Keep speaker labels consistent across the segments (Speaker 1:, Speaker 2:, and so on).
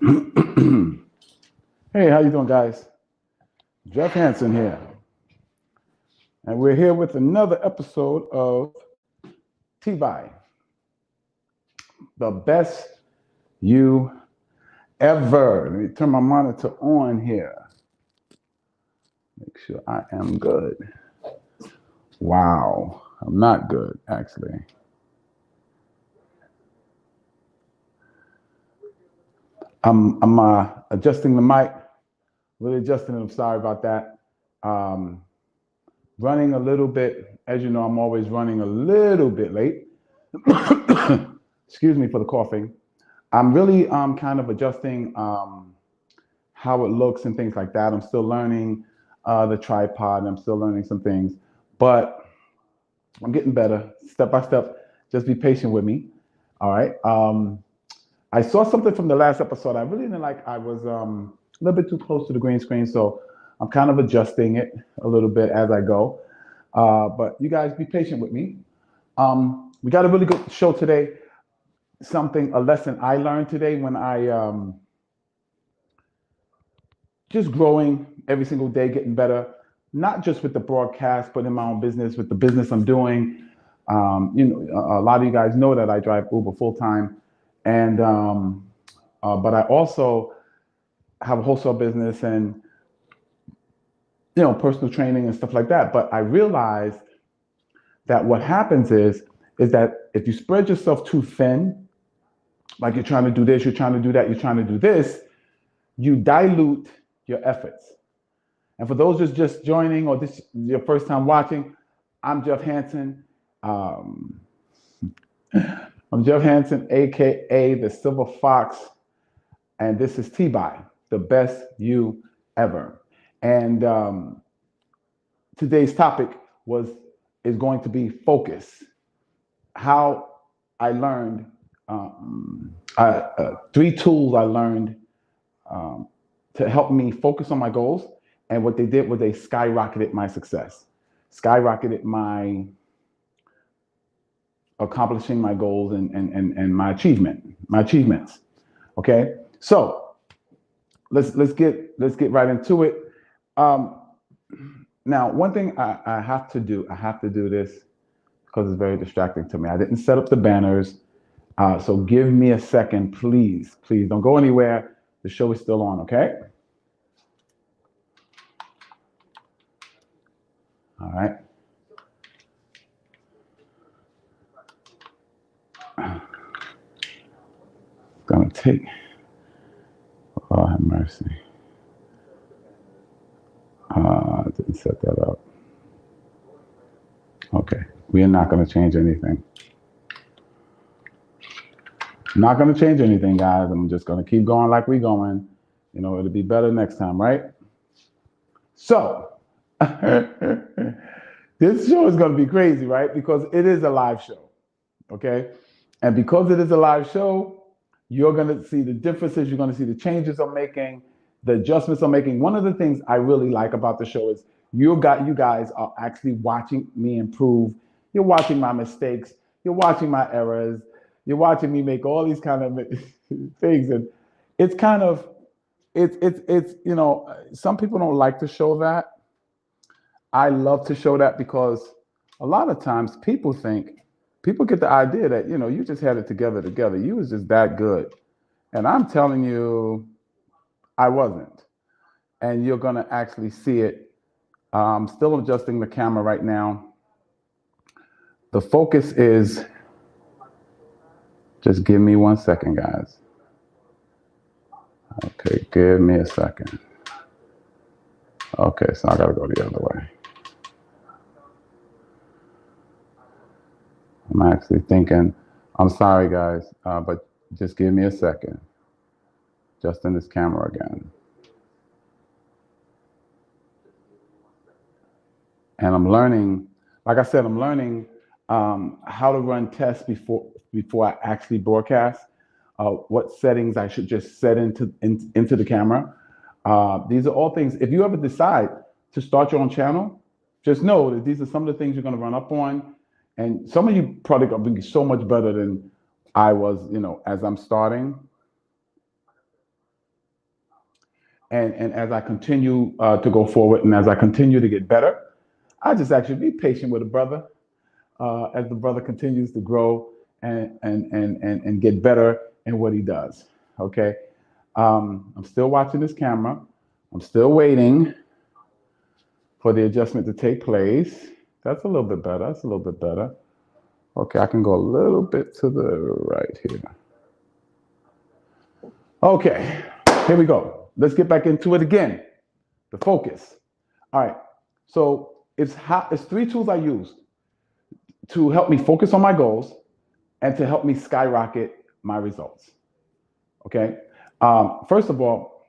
Speaker 1: Hey, how you doing, guys? Jeff Hansen here, and we're here with another episode of TBYE, the best you ever. Let me turn my monitor on here. Make sure I am good. Wow, I'm not good, actually. I'm adjusting the mic, really adjusting it. I'm sorry about that. Running a little bit, as you know, I'm always running a little bit late. Excuse me for the coughing. I'm really kind of adjusting how it looks and things like that. I'm still learning the tripod. I'm still learning some things, but I'm getting better step by step. Just be patient with me. All right. I saw something from the last episode I really didn't like. I was a little bit too close to the green screen, so I'm kind of adjusting it a little bit as I go. But you guys be patient with me. We got a really good show today. A lesson I learned today when I just growing every single day, getting better, not just with the broadcast, but in my own business, with the business I'm doing. A lot of you guys know that I drive Uber full time, and but I also have a wholesale business and personal training and stuff like that. But I realized that what happens is that if you spread yourself too thin, like you're trying to do this, you're trying to do that, you're trying to do this, you dilute your efforts. And for those just joining or this your first time watching, I'm Jeff Hansen. I'm Jeff Hansen, aka the Silver Fox, and this is TBYE, the best you ever. And today's topic is going to be focus. How I learned 3 tools I learned to help me focus on my goals. And what they did was they skyrocketed my success, skyrocketed my accomplishing my goals and my achievements. Okay, so let's get right into it. Now, one thing I have to do this because it's very distracting to me. I didn't set up the banners. So give me a second, please. Please don't go anywhere. The show is still on, okay? All right. It's gonna take. Oh, have mercy. I didn't set that up. Okay, we are not gonna change anything. Not gonna change anything, guys. I'm just gonna keep going like we're going. It'll be better next time, right? So, this show is gonna be crazy, right? Because it is a live show, okay? And because it is a live show, you're gonna see the differences. You're gonna see the changes I'm making, the adjustments I'm making. One of the things I really like about the show is you guys are actually watching me improve. You're watching my mistakes. You're watching my errors. You're watching me make all these kind of things, and it's kind of it's some people don't like to show that. I love to show that because a lot of times people get the idea that you just had it together. You was just that good, and I'm telling you, I wasn't. And you're gonna actually see it. I'm still adjusting the camera right now. The focus is. Just give me 1 second, guys. Okay, give me a second. Okay, so I gotta go the other way. I'm actually thinking, I'm sorry, guys, but just give me a second. Just in this camera again. And I'm learning, like I said, I'm learning how to run tests before I actually broadcast. What settings I should just set into the camera. These are all things. If you ever decide to start your own channel, just know that these are some of the things you're going to run up on, and some of you probably going to be so much better than I was. As I'm starting. And as I continue to go forward and as I continue to get better, I just actually be patient with a brother as the brother continues to grow and get better in what he does. Okay. I'm still watching this camera. I'm still waiting for the adjustment to take place. That's a little bit better. That's a little bit better. Okay, I can go a little bit to the right here. Okay, here we go. Let's get back into it again. The focus. All right. So it's 3 tools I use to help me focus on my goals and to help me skyrocket my results. Okay. First of all,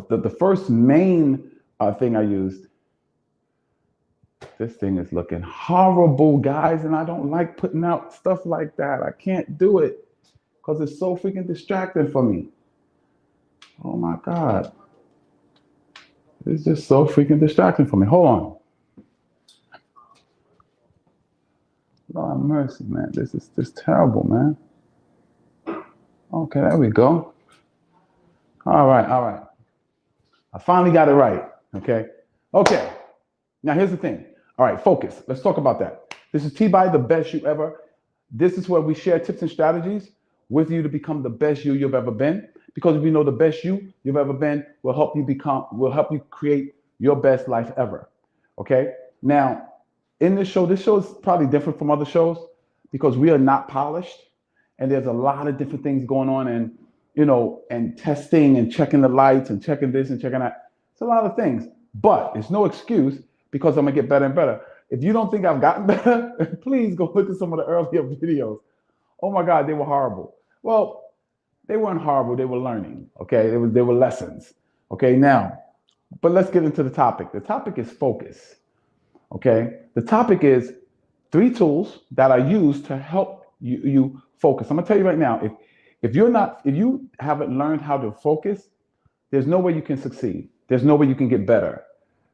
Speaker 1: the first main thing I used. This thing is looking horrible, guys, and I don't like putting out stuff like that. I can't do it because it's so freaking distracting for me. Oh my God. It's just so freaking distracting for me. Hold on. Lord have mercy, man. This is just terrible, man. Okay, there we go. All right, all right. I finally got it right. Okay. Okay. Now here's the thing. All right, focus. Let's talk about that. This is TBYE, the best you ever. This is where we share tips and strategies with you to become the best you've ever been. Because if you know the best you've ever been will help you create your best life ever. Okay. Now, in this show is probably different from other shows because we are not polished, and there's a lot of different things going on, and and testing and checking the lights and checking this and checking that. It's a lot of things, but it's no excuse because I'm gonna get better and better. If you don't think I've gotten better, please go look at some of the earlier videos. Oh my God, they were horrible. Well, they weren't horrible. They were learning. Okay, they were lessons. Okay, now, but let's get into the topic. The topic is focus. Okay, the topic is 3 tools that I use to help you focus. I'm gonna tell you right now, if you haven't learned how to focus, there's no way you can succeed. There's no way you can get better,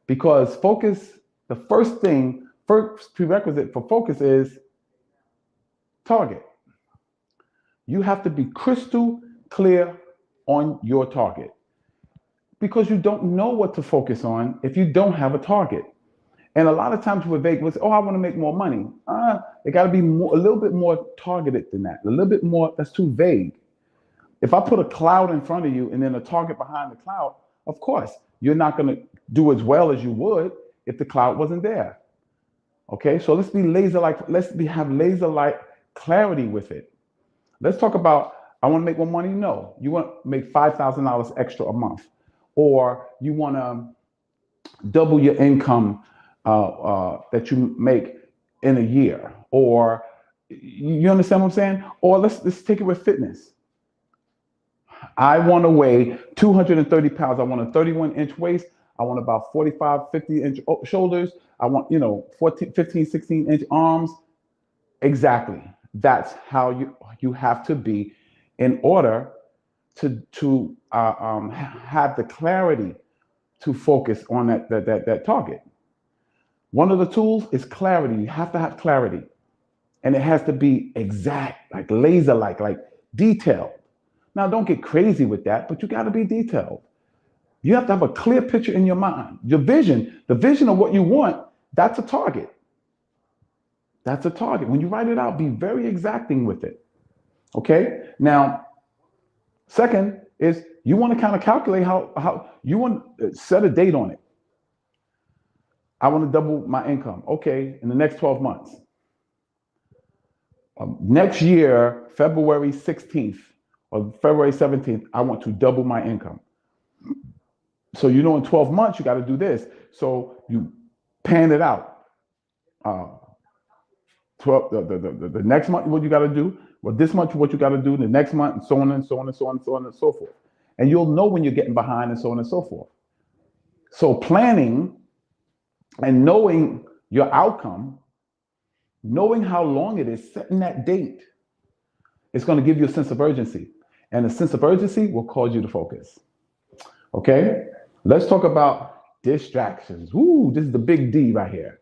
Speaker 1: because focus. The first prerequisite for focus is target. You have to be crystal clear on your target, because you don't know what to focus on if you don't have a target. And a lot of times we're vague. We'll say, "Oh, I want to make more money." It got to be a little bit more targeted than that. A little bit more. That's too vague. If I put a cloud in front of you and then a target behind the cloud, of course, you're not going to do as well as you would if the cloud wasn't there. Okay, so let's be have laser-like clarity with it. Let's talk about, I want to make more money. No, you want to make $5,000 extra a month, or you want to double your income that you make in a year, or you understand what I'm saying? Or let's take it with fitness. I want to weigh 230 pounds. I want a 31-inch waist. I want about 45, 50-inch shoulders. I want, 14, 15, 16-inch arms. Exactly. That's how you have to be in order to have the clarity to focus on that target. One of the tools is clarity. You have to have clarity, and it has to be exact, like laser-like, like detailed. Now, don't get crazy with that, but you got to be detailed. You have to have a clear picture in your mind. Your vision, the vision of what you want, that's a target. That's a target. When you write it out, be very exacting with it. Okay? Now, second is you want to kind of calculate how you want to set a date on it. I want to double my income. Okay, in the next 12 months. Next year, February 16th or February 17th, I want to double my income. So in 12 months, you got to do this. So you pan it out. The next month, what you got to do. Well, this month, what you got to do. The next month, and so on and so on and so on and so on and so forth. And you'll know when you're getting behind, and so on and so forth. So planning and knowing your outcome, knowing how long it is, setting that date, it's going to give you a sense of urgency. And a sense of urgency will cause you to focus. Okay? Let's talk about distractions. Ooh, this is the big D right here.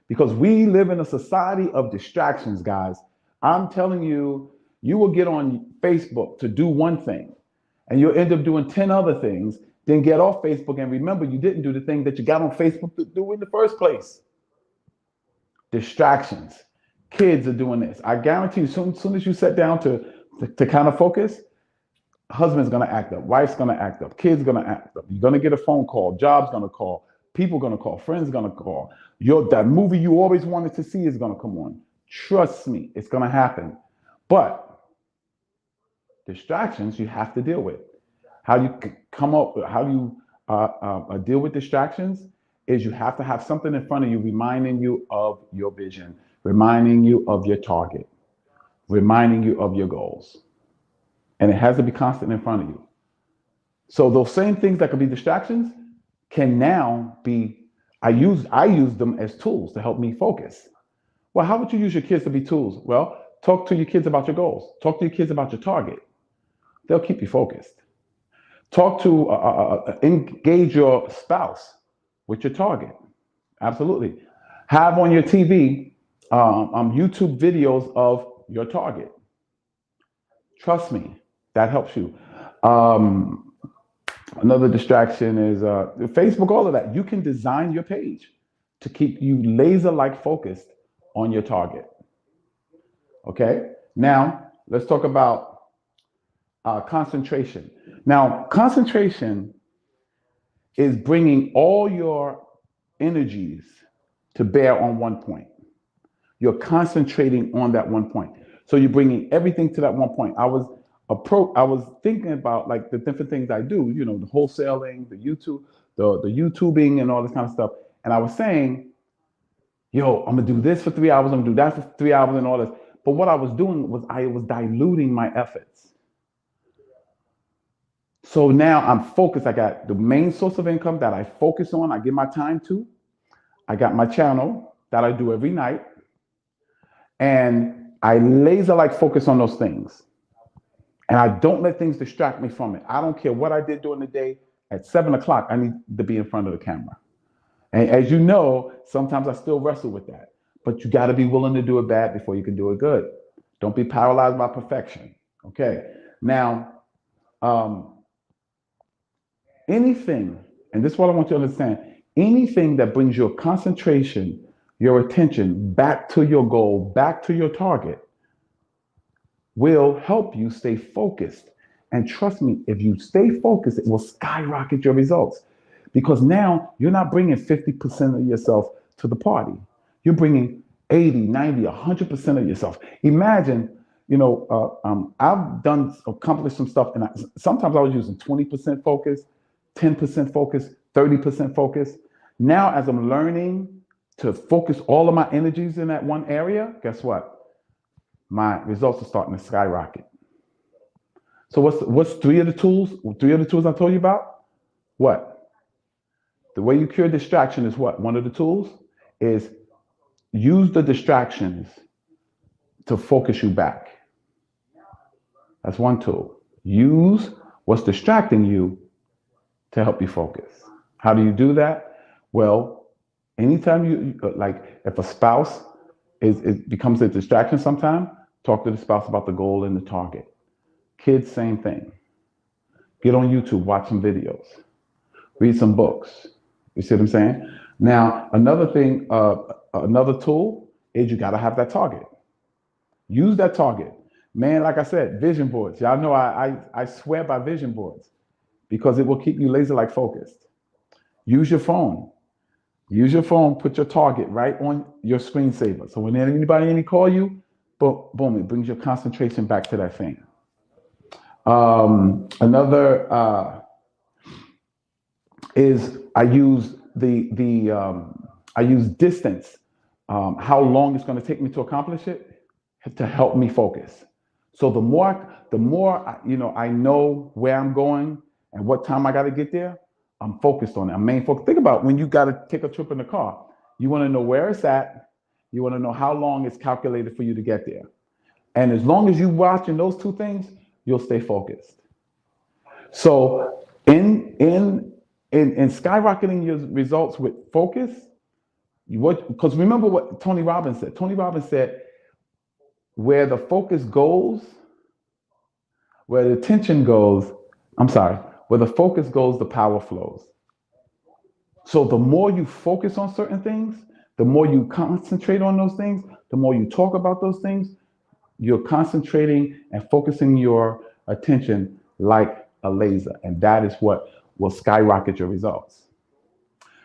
Speaker 1: Because we live in a society of distractions, guys. I'm telling you, you will get on Facebook to do one thing, and you'll end up doing 10 other things, Then get off Facebook and remember you didn't do the thing that you got on Facebook to do in the first place. Distractions. Kids are doing this. I guarantee you, soon as you sit down to kind of focus, husband's gonna act up, wife's gonna act up, kids gonna act up. You're gonna get a phone call, job's gonna call, people gonna call, friends gonna call. That movie you always wanted to see is gonna come on. Trust me, it's gonna happen. But distractions you have to deal with. How you come up, how you deal with distractions is you have to have something in front of you reminding you of your vision, reminding you of your target, reminding you of your goals. And it has to be constant in front of you. So those same things that could be distractions can now be, I use them as tools to help me focus. Well, how would you use your kids to be tools? Well, talk to your kids about your goals. Talk to your kids about your target. They'll keep you focused. Talk to, engage your spouse with your target. Absolutely. Have on your TV YouTube videos of your target. Trust me, that helps you. Another distraction is Facebook, all of that. You can design your page to keep you laser-like focused on your target. Okay, now let's talk about concentration. Now, concentration is bringing all your energies to bear on one point. You're concentrating on that one point. So you're bringing everything to that one point. I was thinking about like the different things I do, you know, the wholesaling, the YouTubing and all this kind of stuff. And I was saying, yo, I'm gonna do this for 3 hours, I'm gonna do that for 3 hours and all this. But what I was doing was I was diluting my efforts. So now I'm focused. I got the main source of income that I focus on, I give my time to. I got my channel that I do every night. And I laser-like focus on those things. And I don't let things distract me from it. I don't care what I did during the day. At 7 o'clock, I need to be in front of the camera. And as you know, sometimes I still wrestle with that. But you got to be willing to do it bad before you can do it good. Don't be paralyzed by perfection. Okay. Now, anything, and this is what I want you to understand, anything that brings your concentration, your attention back to your goal, back to your target, will help you stay focused. And trust me, if you stay focused, it will skyrocket your results. Because now you're not bringing 50% of yourself to the party. You're bringing 80, 90, 100% of yourself. Imagine, you know, I've accomplished some stuff, and sometimes I was using 20% focus, 10% focus, 30% focus. Now, as I'm learning to focus all of my energies in that one area, guess what? My results are starting to skyrocket. So what's three of the tools? Three of the tools I told you about? What? The way you cure distraction is what? One of the tools is use the distractions to focus you back. That's one tool. Use what's distracting you to help you focus. How do you do that? Well, anytime you, like if a spouse it becomes a distraction sometime, talk to the spouse about the goal and the target. Kids, same thing. Get on YouTube, watch some videos, read some books. You see what I'm saying? Now, another thing, another tool is you got to have that target. Use that target. Man, like I said, vision boards. Y'all know I swear by vision boards because it will keep you laser-like focused. Use your phone. Use your phone, put your target right on your screensaver. So when anybody call you, boom, it brings your concentration back to that thing. Another is I use I use distance, how long it's going to take me to accomplish it, to help me focus. So the more I know where I'm going and what time I got to get there, I'm focused on it. I'm main focus. Think about when you got to take a trip in the car. You want to know where it's at. You want to know how long it's calculated for you to get there. And as long as you're watching those two things, you'll stay focused. So in skyrocketing your results with focus, because remember what Tony Robbins said. Tony Robbins said, where the focus goes, where the attention goes, Where the focus goes, the power flows. So the more you focus on certain things, the more you concentrate on those things, the more you talk about those things, you're concentrating and focusing your attention like a laser. And that is what will skyrocket your results.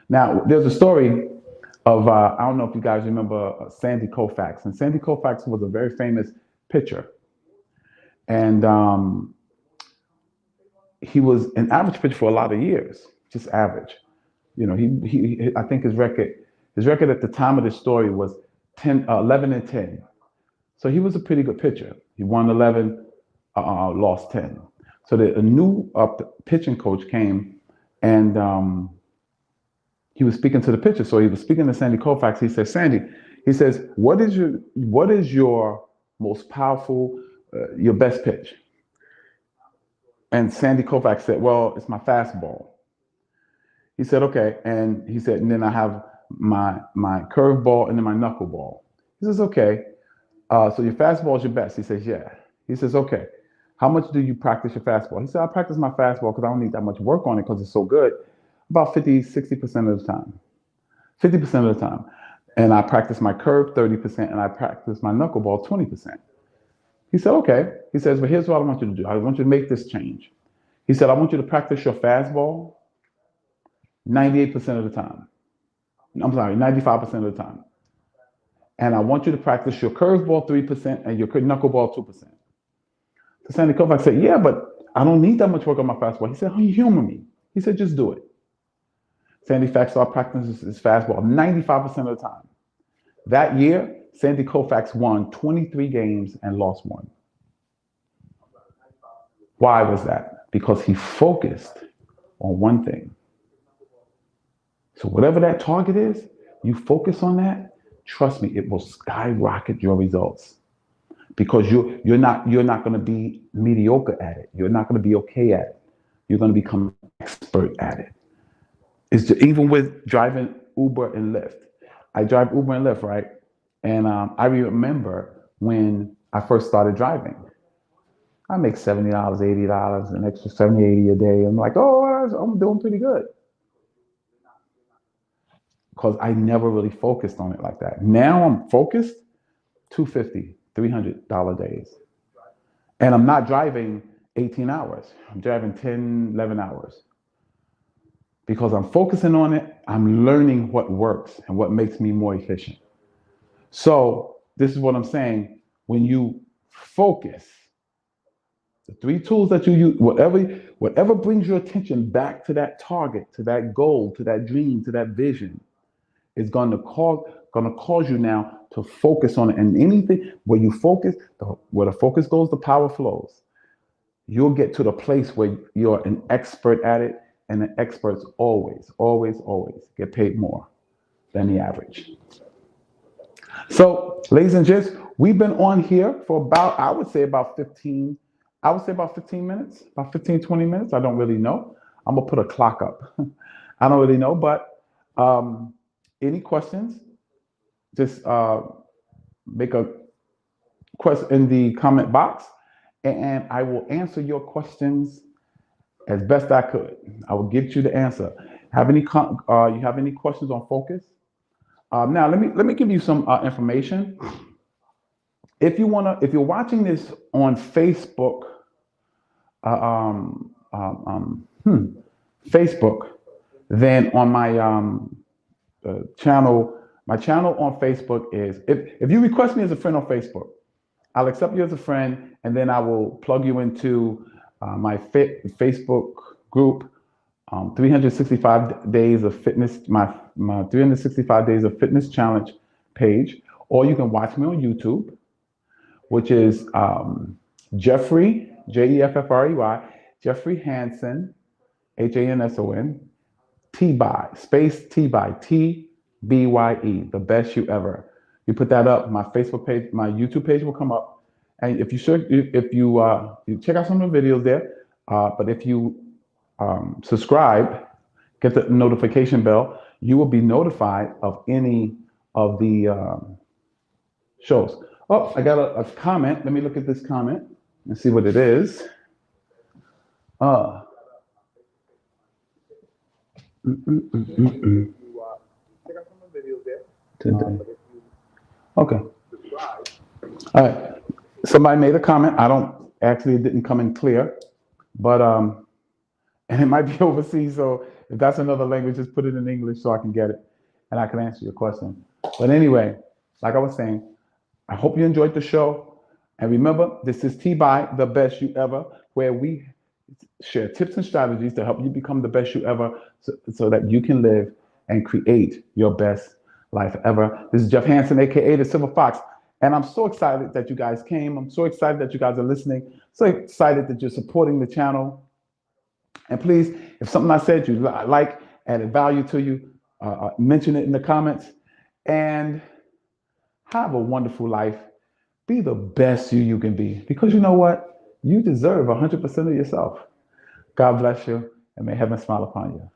Speaker 1: Now, there's a story of, I don't know if you guys remember Sandy Koufax. And Sandy Koufax was a very famous pitcher. And he was an average pitcher for a lot of years, just average. You know, I think his record at the time of the story was 11 and 10. So he was a pretty good pitcher. He won 11, lost 10. So a new pitching coach came, and he was speaking to the pitcher. So he was speaking to Sandy Koufax. He said, Sandy, he says, what is your most powerful, your best pitch? And Sandy Koufax said, well, it's my fastball. He said, okay. And he said, and then I have my curveball and then my knuckleball. He says, okay. So your fastball is your best. He says, yeah. He says, okay. How much do you practice your fastball? He said, I practice my fastball because I don't need that much work on it because it's so good. About 50, 60% of the time. 50% of the time. And I practice my curve 30% and I practice my knuckleball 20%. He said, okay. He says, but here's what I want you to do. I want you to make this change. He said, I want you to practice your fastball 98% of the time. I'm sorry, 95% of the time. And I want you to practice your curveball 3% and your knuckleball 2%. So Sandy Koufax said, yeah, but I don't need that much work on my fastball. He said, oh, you humor me. He said, just do it. Sandy Koufax started practicing his fastball 95% of the time. That year, Sandy Koufax won 23 games and lost 1. Why was that? Because he focused on one thing. So whatever that target is, you focus on that, trust me, it will skyrocket your results. Because you're not going to be mediocre at it. You're not going to be okay at it. You're going to become an expert at it. Even with driving Uber and Lyft. I drive Uber and Lyft, right? And I remember when I first started driving. I make $70, $80, an extra $70, $80 a day. I'm like, oh, I'm doing pretty good. Because I never really focused on it like that. Now I'm focused, $250, $300 days. And I'm not driving 18 hours. I'm driving 10, 11 hours. Because I'm focusing on it, I'm learning what works and what makes me more efficient. So this is what I'm saying. When you focus, the 3 tools that you use, whatever brings your attention back to that target, to that goal, to that dream, to that vision, is going to cause you now to focus on it. And anything where you focus, where the focus goes, the power flows. You'll get to the place where you're an expert at it, and the experts always get paid more than the average. So, ladies and gents, we've been on here for about, I would say about 15 minutes, about 15, 20 minutes. I don't really know. I'm going to put a clock up. I don't really know, but any questions? Just make a question in the comment box, and I will answer your questions as best I could. I will get you the answer. You have any questions on focus? Now let me give you some information. If you're watching this on Facebook, Facebook, then on my channel. My channel on Facebook is, if you request me as a friend on Facebook, I'll accept you as a friend, and then I will plug you into my Facebook group, 365 Days of Fitness, my 365 Days of Fitness Challenge page, or you can watch me on YouTube, which is Jeffrey, Jeffrey, Jeffrey Hanson, Hanson, TBYE, space TBYE, TBYE, the best you ever. You put that up, my Facebook page, my YouTube page will come up. And if you check out some of the videos there, but if you subscribe, get the notification bell, you will be notified of any of the shows. Oh, I got a comment. Let me look at this comment and see what it is. Check out some of the videos there. Today. Okay. All right. Somebody made a comment. I don't actually, it didn't come in clear, but and it might be overseas. So if that's another language, just put it in English so I can get it and I can answer your question. But anyway, like I was saying, I hope you enjoyed the show. And remember, this is TBYE, the best you ever, where we share tips and strategies to help you become the best you ever so that you can live and create your best life ever. This is Jeff Hansen, aka the Silver Fox. And I'm so excited that you guys came. I'm so excited that you guys are listening. So excited that you're supporting the channel. And please, if something I said you like, added value to you, mention it in the comments. And have a wonderful life. Be the best you can be. Because you know what? You deserve 100% of yourself. God bless you, and may heaven smile upon you.